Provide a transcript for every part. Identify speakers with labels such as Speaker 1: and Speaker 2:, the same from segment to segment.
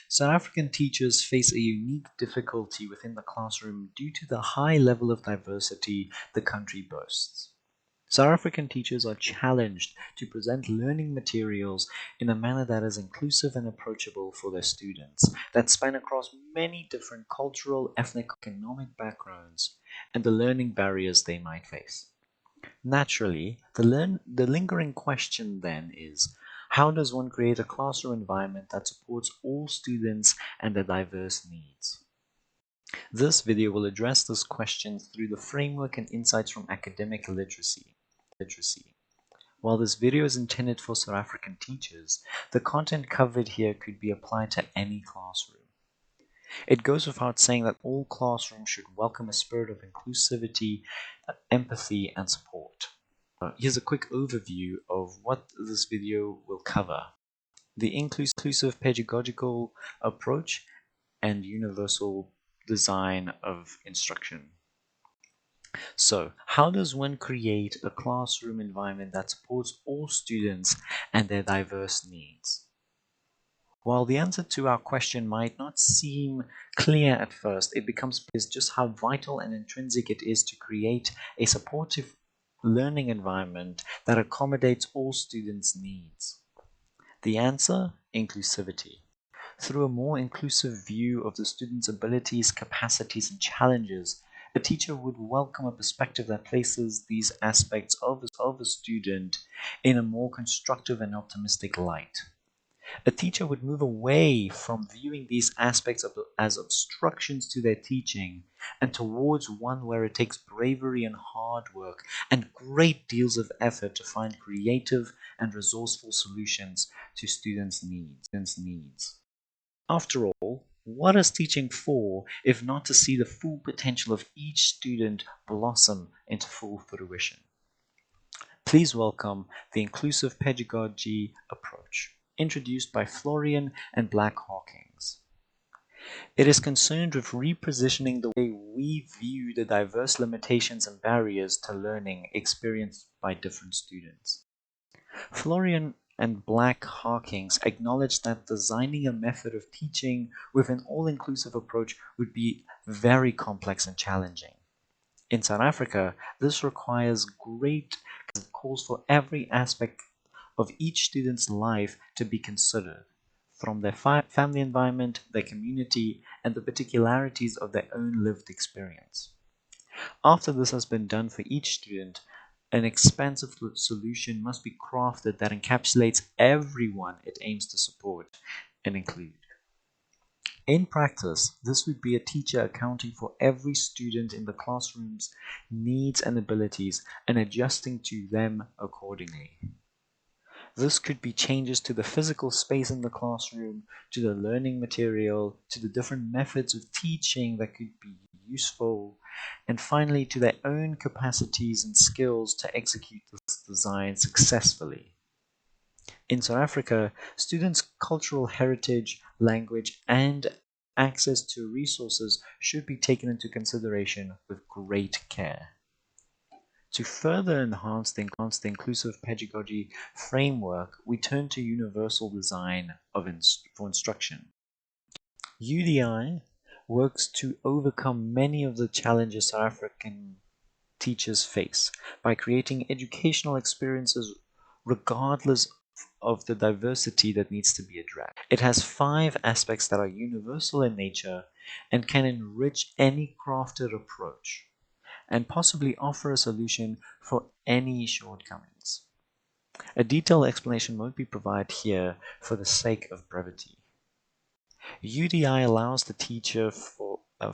Speaker 1: South African teachers face a unique difficulty within the classroom due to the high level of diversity the country boasts. South African teachers are challenged to present learning materials in a manner that is inclusive and approachable for their students, that span across many different cultural, ethnic, economic backgrounds, and the learning barriers they might face. Naturally, the lingering question then is, how does one create a classroom environment that supports all students and their diverse needs? This video will address this question through the framework and insights from academic literacy. While this video is intended for South African teachers, the content covered here could be applied to any classroom. It goes without saying that all classrooms should welcome a spirit of inclusivity, empathy, and support. Here's a quick overview of what this video will cover: the inclusive pedagogical approach and universal design of instruction. So, how does one create a classroom environment that supports all students and their diverse needs? While the answer to our question might not seem clear at first, it becomes clear just how vital and intrinsic it is to create a supportive learning environment that accommodates all students' needs. The answer? Inclusivity. Through a more inclusive view of the student's abilities, capacities, and challenges, a teacher would welcome a perspective that places these aspects of a student in a more constructive and optimistic light. A teacher would move away from viewing these aspects as obstructions to their teaching and towards one where it takes bravery and hard work and great deals of effort to find creative and resourceful solutions to students' needs. After all, what is teaching for if not to see the full potential of each student blossom into full fruition? Please welcome the inclusive pedagogy approach, introduced by Florian and Black Hawkins. It is concerned with repositioning the way we view the diverse limitations and barriers to learning experienced by different students. Florian and Black Hawkins acknowledge that designing a method of teaching with an all-inclusive approach would be very complex and challenging. In South Africa, this requires great calls for every aspect of each student's life to be considered, from their family environment, their community, and the particularities of their own lived experience. After this has been done for each student, an expansive solution must be crafted that encapsulates everyone it aims to support and include. In practice, this would be a teacher accounting for every student in the classroom's needs and abilities and adjusting to them accordingly. This could be changes to the physical space in the classroom, to the learning material, to the different methods of teaching that could be useful, and finally to their own capacities and skills to execute this design successfully. In South Africa, students' cultural heritage, language, and access to resources should be taken into consideration with great care. To further enhance the inclusive pedagogy framework, we turn to universal design for instruction. UDI works to overcome many of the challenges South African teachers face by creating educational experiences regardless of the diversity that needs to be addressed. It has 5 aspects that are universal in nature and can enrich any crafted approach, and possibly offer a solution for any shortcomings. A detailed explanation won't be provided here for the sake of brevity. UDI allows the teacher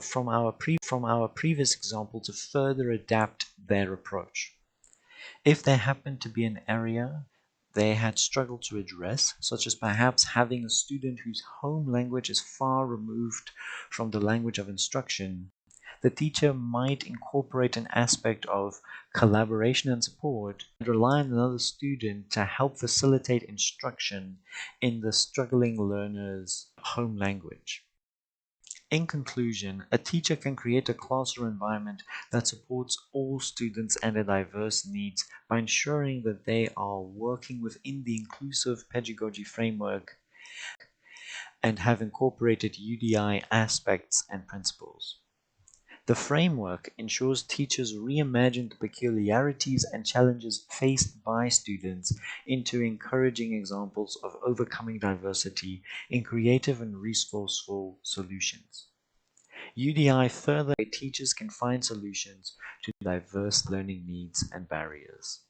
Speaker 1: from our previous example to further adapt their approach. If there happened to be an area they had struggled to address, such as perhaps having a student whose home language is far removed from the language of instruction, the teacher might incorporate an aspect of collaboration and support and rely on another student to help facilitate instruction in the struggling learner's home language. In conclusion, a teacher can create a classroom environment that supports all students and their diverse needs by ensuring that they are working within the inclusive pedagogy framework and have incorporated UDI aspects and principles. The framework ensures teachers reimagine the peculiarities and challenges faced by students into encouraging examples of overcoming diversity in creative and resourceful solutions. UDI further teachers can find solutions to diverse learning needs and barriers.